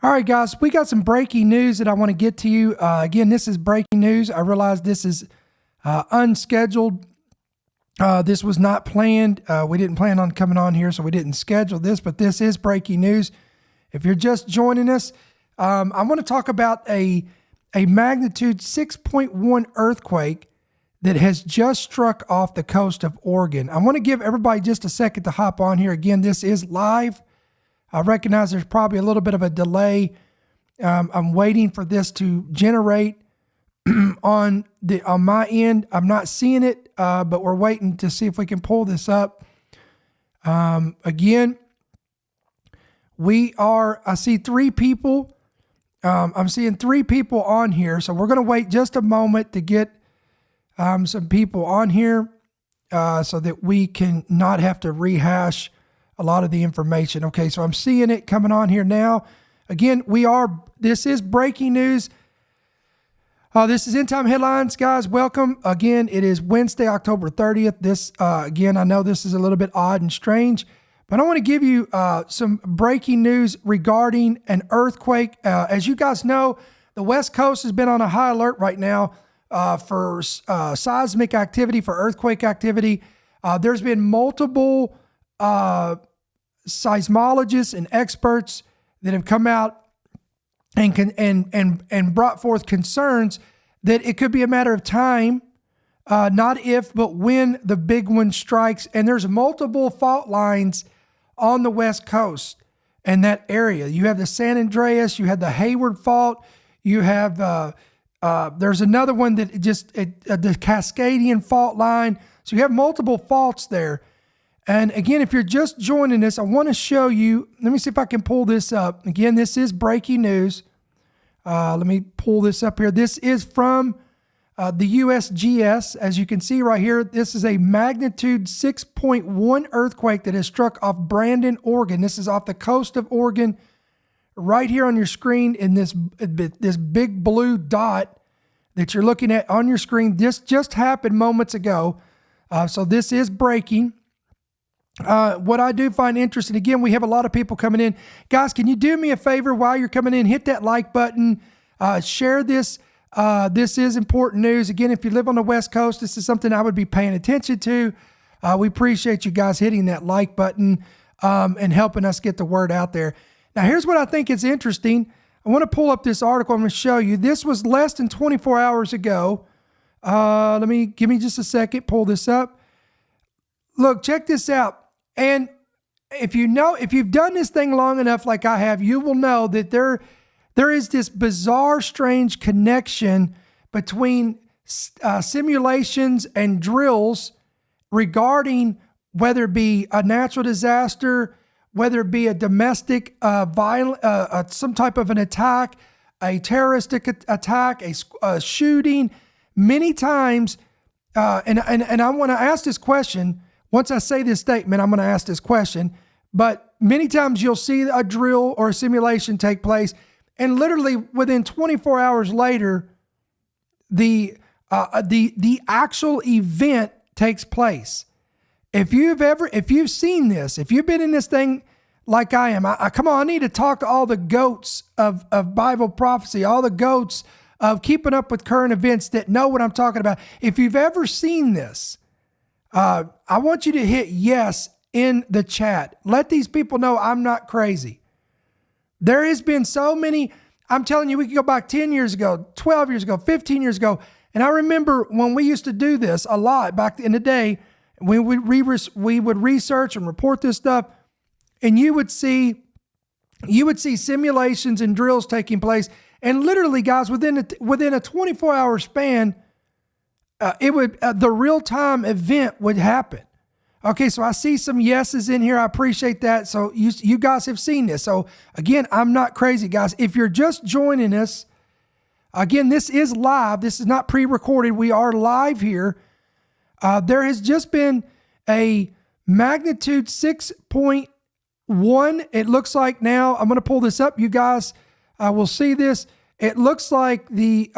All right, guys, we got some breaking news that I want to get to you. Again, this is breaking news. I realize this is unscheduled. This was not planned. We didn't plan on coming on here, so we didn't schedule this, but this is breaking news. If you're just joining us, I want to talk about a magnitude 6.1 earthquake that has just struck off the coast of Oregon. I want to give everybody just a second to hop on here. Again, this is live. I recognize there's probably a little bit of a delay. I'm waiting for this to generate on my end. I'm not seeing it, but we're waiting to see if we can pull this up. Again, I see three people. I'm seeing three people on here, so we're going to wait just a moment to get some people on here so that we can not have to rehash a lot of the information. Okay, so I'm seeing it coming on here now. Again, this is breaking news. This is End Time Headlines, guys. Welcome. Again, it is Wednesday, October 30th. This, again, I know this is a little bit odd and strange, but I want to give you some breaking news regarding an earthquake. As you guys know, the West Coast has been on a high alert right now for seismic activity, for earthquake activity. There's been multiple seismologists and experts that have come out and brought forth concerns that it could be a matter of time, not if, but when the big one strikes. And there's multiple fault lines on the West Coast and that area. You have the San Andreas, you have the Hayward Fault, you have there's another one that the Cascadian fault line. So you have multiple faults there. And again, if you're just joining us, I want to show you, let me see if I can pull this up. Again, this is breaking news. Let me pull this up here. This is from the USGS. As you can see right here, this is a magnitude 6.1 earthquake that has struck off Brandon, Oregon. This is off the coast of Oregon. Right here on your screen in this big blue dot that you're looking at on your screen. This just happened moments ago. So this is breaking. What I do find interesting, again, we have a lot of people coming in. Guys, can you do me a favor while you're coming in? Hit that like button. Share this. This is important news. Again, if you live on the West Coast, this is something I would be paying attention to. We appreciate you guys hitting that like button and helping us get the word out there. Now, here's what I think is interesting. I want to pull up this article. I'm going to show you. This was less than 24 hours ago. Give me just a second. Pull this up. Look, check this out. And if you've done this thing long enough like I have, you will know that there is this bizarre, strange connection between simulations and drills regarding whether it be a natural disaster, whether it be a domestic violent, some type of an attack, a terroristic attack, a shooting. Many times, and I want to ask this question. Once I say this statement, I'm going to ask this question, but many times you'll see a drill or a simulation take place, and literally within 24 hours later, the actual event takes place. If you've seen this, if you've been in this thing like I am, come on, I need to talk to all the goats of Bible prophecy, all the goats of keeping up with current events that know what I'm talking about. If you've ever seen this, I want you to hit yes in the chat. Let these people know I'm not crazy. There has been so many, I'm telling you, we could go back 10 years ago, 12 years ago, 15 years ago. And I remember when we used to do this a lot back in the day, we would research and report this stuff, and you would see simulations and drills taking place. And literally, guys, within a 24-hour span, the real-time event would happen. Okay, so I see some yeses in here. I appreciate that. So you guys have seen this. So again, I'm not crazy, guys. If you're just joining us, again, this is live. This is not pre-recorded. We are live here. There has just been a magnitude 6.1. It looks like now, I'm going to pull this up. You guys will see this. It looks like let me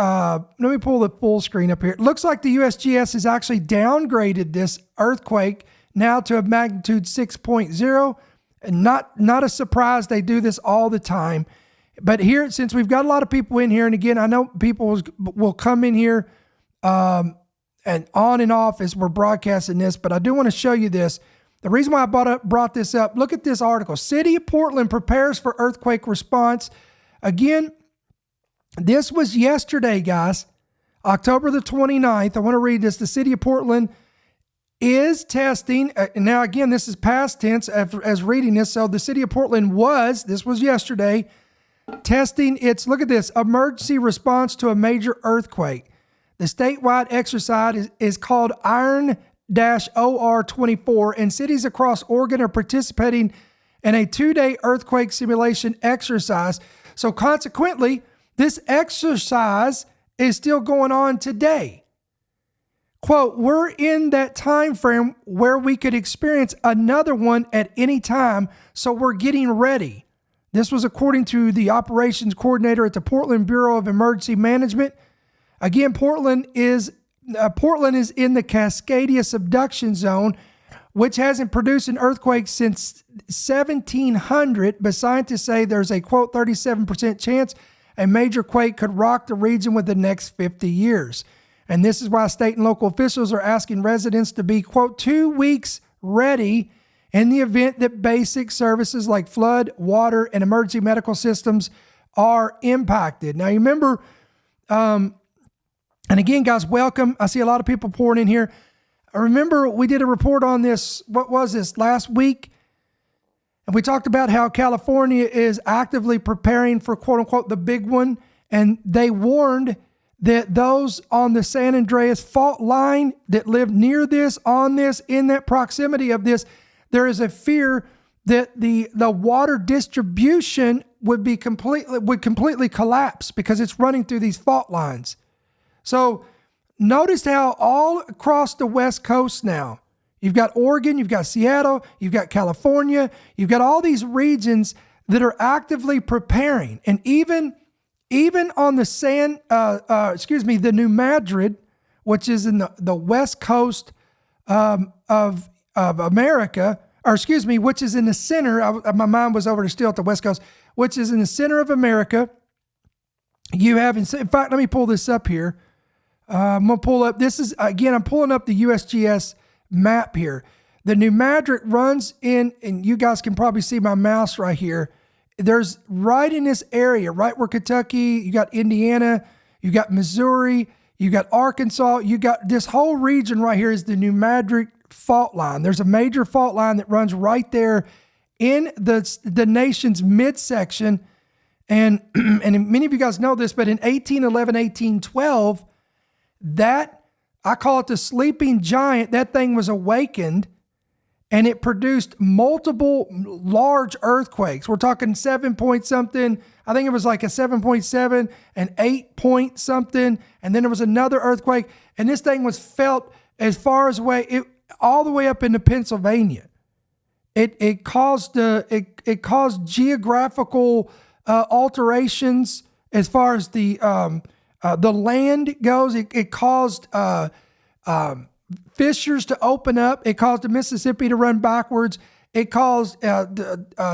pull the full screen up here. It looks like the USGS has actually downgraded this earthquake now to a magnitude 6.0. And not a surprise. They do this all the time. But here, since we've got a lot of people in here, and again, I know people will come in here and on and off as we're broadcasting this, but I do want to show you this. The reason why I brought this up, look at this article. City of Portland prepares for earthquake response. Again, this was yesterday, guys, October the 29th. I want to read this. The City of Portland is testing. Now, again, this is past tense as reading this. So the City of Portland this was yesterday, testing its, look at this, emergency response to a major earthquake. The statewide exercise is called Iron-OR24, and cities across Oregon are participating in a 2-day earthquake simulation exercise. So consequently, this exercise is still going on today. Quote, we're in that time frame where we could experience another one at any time, so we're getting ready. This was according to the operations coordinator at the Portland Bureau of Emergency Management. Again, Portland is in the Cascadia subduction zone, which hasn't produced an earthquake since 1700, but scientists say there's a, quote, 37% chance a major quake could rock the region within the next 50 years. And this is why state and local officials are asking residents to be, quote, 2 weeks ready in the event that basic services like flood, water, and emergency medical systems are impacted. Now, you remember, and again, guys, welcome. I see a lot of people pouring in here. I remember we did a report on this, what was this, last week? And we talked about how California is actively preparing for, quote unquote, the big one. And they warned that those on the San Andreas fault line that live near this, on this, in that proximity of this, there is a fear that the water distribution would completely collapse because it's running through these fault lines. So notice how all across the West Coast now, you've got Oregon, you've got Seattle, you've got California, you've got all these regions that are actively preparing. And even on the the New Madrid, which is in the West Coast of America, which is in the center. My mind was over to still at the West Coast, which is in the center of America. You have, in fact, let me pull this up here. I'm going to pull up, this is, again, I'm pulling up the USGS map here. The New Madrid runs in, and you guys can probably see my mouse right here. There's right in this area, right where Kentucky, you got Indiana, you got Missouri, you got Arkansas, you got this whole region right here is the New Madrid fault line. There's a major fault line that runs right there in the nation's midsection. And many of you guys know this, but in 1811, 1812, that, I call it the sleeping giant, that thing was awakened and it produced multiple large earthquakes. We're talking 7 point something. I think it was like a 7.7, an 8 point something. And then there was another earthquake. And this thing was felt as far as away, all the way up into Pennsylvania. It caused geographical alterations as far as the land goes. It caused fissures to open up. It caused the Mississippi to run backwards. It caused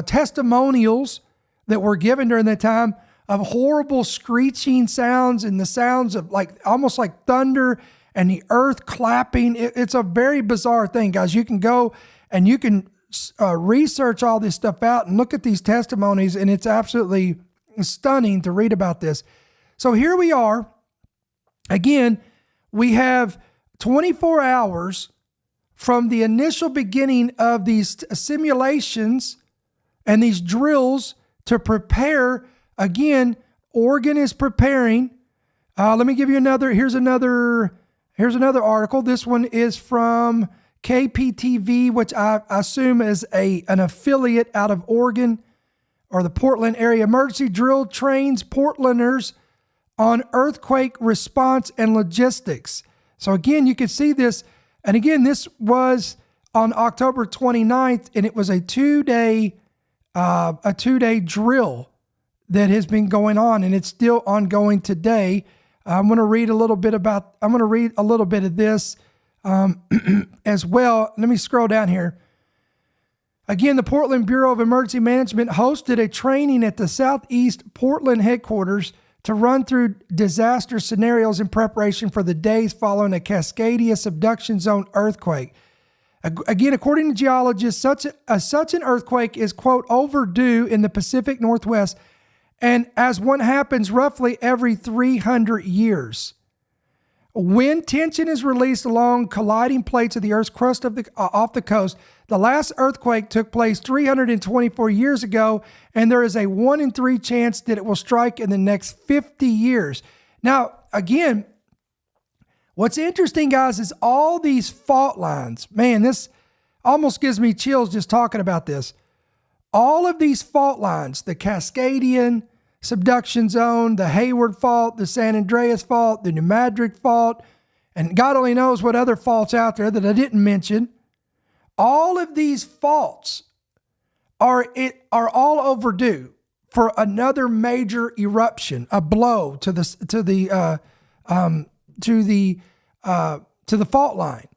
testimonials that were given during that time of horrible screeching sounds and the sounds of almost like thunder and the earth clapping. It's a very bizarre thing, guys. You can go and you can research all this stuff out and look at these testimonies, and it's absolutely stunning to read about this. So here we are. Again, we have 24 hours from the initial beginning of these simulations and these drills to prepare. Again, Oregon is preparing. Let me give you here's another article. This one is from KPTV, which I assume is an affiliate out of Oregon or the Portland area. Emergency drill trains Portlanders on earthquake response and logistics. So again, you can see this. And again, this was on October 29th, and it was a two-day drill that has been going on, and it's still ongoing today. I'm going to read a little bit of this as well. Let me scroll down here. Again, the Portland Bureau of Emergency Management hosted a training at the Southeast Portland headquarters to run through disaster scenarios in preparation for the days following a Cascadia subduction zone earthquake. Again, according to geologists, such an earthquake is, quote, overdue in the Pacific Northwest, and as one happens roughly every 300 years. When tension is released along colliding plates of the Earth's crust off the coast, the last earthquake took place 324 years ago, and there is a 1 in 3 chance that it will strike in the next 50 years. Now, again, what's interesting, guys, is all these fault lines. Man, this almost gives me chills just talking about this. All of these fault lines, the Cascadian subduction zone, the Hayward fault, the San Andreas fault, the New Madrid fault, and God only knows what other faults out there that I didn't mention. All of these faults are all overdue for another major eruption, a blow to the fault line.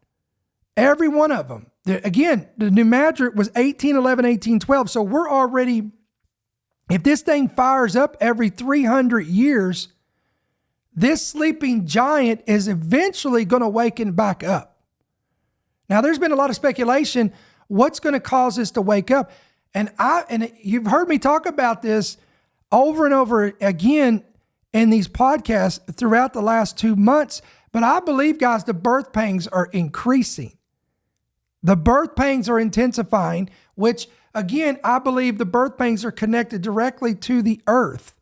Every one of them. Again, the New Madrid was 1811, 1812. So we're already, if this thing fires up every 300 years, this sleeping giant is eventually going to waken back up. Now, there's been a lot of speculation, what's going to cause this to wake up? And you've heard me talk about this over and over again in these podcasts throughout the last 2 months. But I believe, guys, the birth pangs are increasing. The birth pangs are intensifying, which, again, I believe the birth pangs are connected directly to the earth.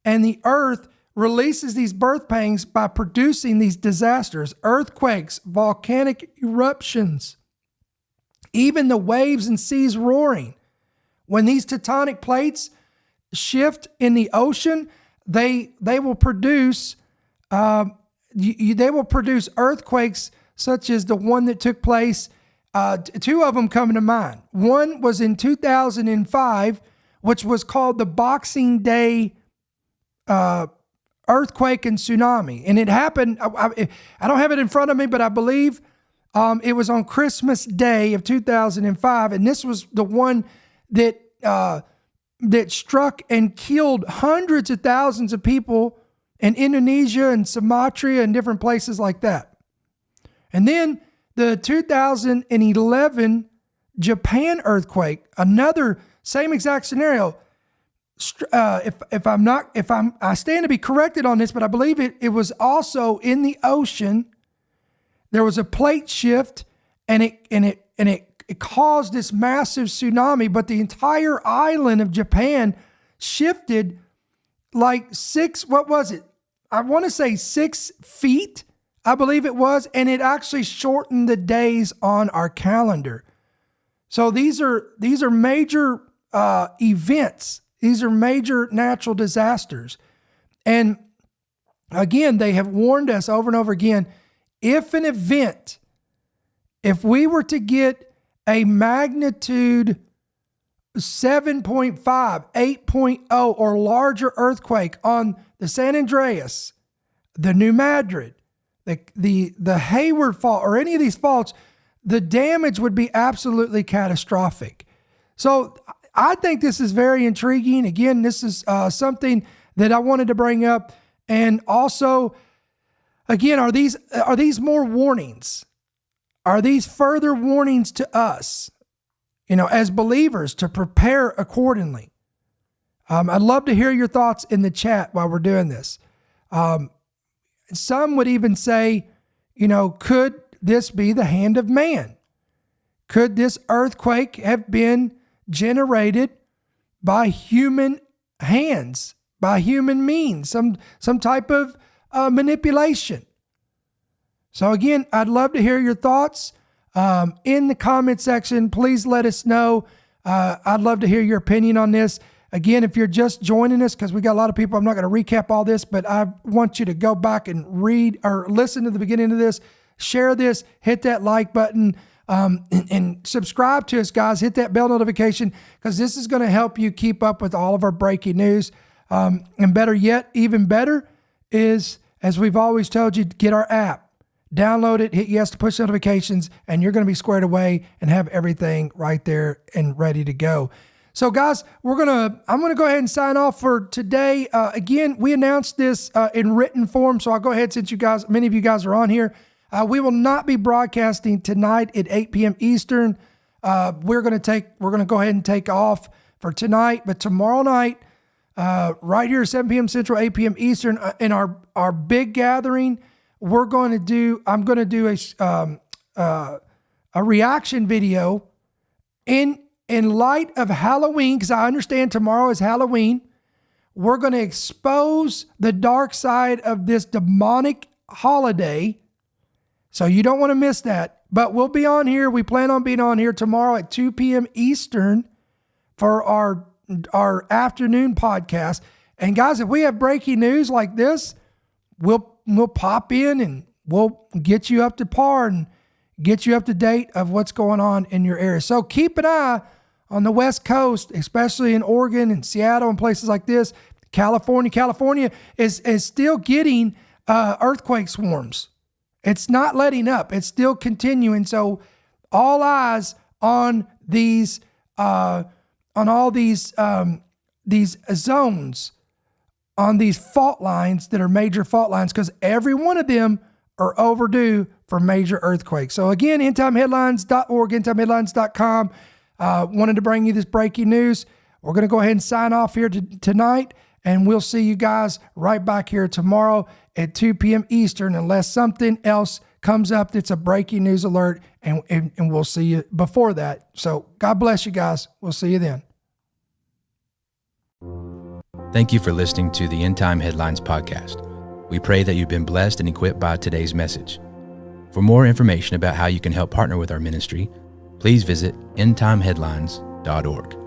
And the earth releases these birth pangs by producing these disasters, earthquakes, volcanic eruptions, even the waves and seas roaring. When these tectonic plates shift in the ocean, they will produce earthquakes such as the one that took place. 2 of them come to mind. One was in 2005, which was called the Boxing Day earthquake and tsunami. And it happened, I don't have it in front of me, but I believe it was on Christmas Day of 2005. And this was the one that struck and killed hundreds of thousands of people in Indonesia and Sumatra and different places like that. And then the 2011 Japan earthquake, another same exact scenario. I stand to be corrected on this, but I believe it was also in the ocean. There was a plate shift, and it caused this massive tsunami. But the entire island of Japan shifted like 6. What was it? I want to say 6 feet. I believe it was, and it actually shortened the days on our calendar. So these are major events. These are major natural disasters. And again, they have warned us over and over again, if we were to get a magnitude 7.5, 8.0 or larger earthquake on the San Andreas, the New Madrid, the Hayward fault, or any of these faults, the damage would be absolutely catastrophic. So I think this is very intriguing. Again, this is something that I wanted to bring up. And also, again, are these more warnings? Are these further warnings to us, as believers, to prepare accordingly? I'd love to hear your thoughts in the chat while we're doing this. Some would even say, could this be the hand of man? Could this earthquake have been generated by human hands, by human means, some type of manipulation? So again, I'd love to hear your thoughts in the comment section. Please let us know. I'd love to hear your opinion on this. Again, if you're just joining us, because we got a lot of people, I'm not going to recap all this, but I want you to go back and read or listen to the beginning of this, share this, hit that like button, and subscribe to us, guys. Hit that bell notification, because this is going to help you keep up with all of our breaking news. And better yet, even better is, as we've always told you, get our app. download it, hit yes to push notifications, and you're going to be squared away and have everything right there and ready to go. So guys, I'm going to go ahead and sign off for today. Again, we announced this in written form, so I'll go ahead, since many of you guys are on here. We will not be broadcasting tonight at 8 p.m. Eastern. We're going to go ahead and take off for tonight, but tomorrow night, right here at 7 p.m. Central, 8 p.m. Eastern, in our big gathering, I'm going to do a reaction video in light of Halloween, because I understand tomorrow is Halloween. We're going to expose the dark side of this demonic holiday. So you don't want to miss that. But we'll be on here. We plan on being on here tomorrow at 2 p.m. Eastern for our afternoon podcast. And guys, if we have breaking news like this, we'll pop in and we'll get you up to par and get you up to date of what's going on in your area. So keep an eye on the West Coast, especially in Oregon and Seattle and places like this. California is still getting earthquake swarms. It's not letting up. It's still continuing. So all eyes on these zones, on these fault lines that are major fault lines, because every one of them are overdue for major earthquakes. So again, endtimeheadlines.org, endtimeheadlines.com. Wanted to bring you this breaking news. We're going to go ahead and sign off here tonight, and we'll see you guys right back here tomorrow at 2 p.m. Eastern, unless something else comes up that's a breaking news alert, and we'll see you before that. So God bless you guys. We'll see you then. Thank you for listening to the End Time Headlines podcast. We pray that you've been blessed and equipped by today's message. For more information about how you can help partner with our ministry, please visit endtimeheadlines.org.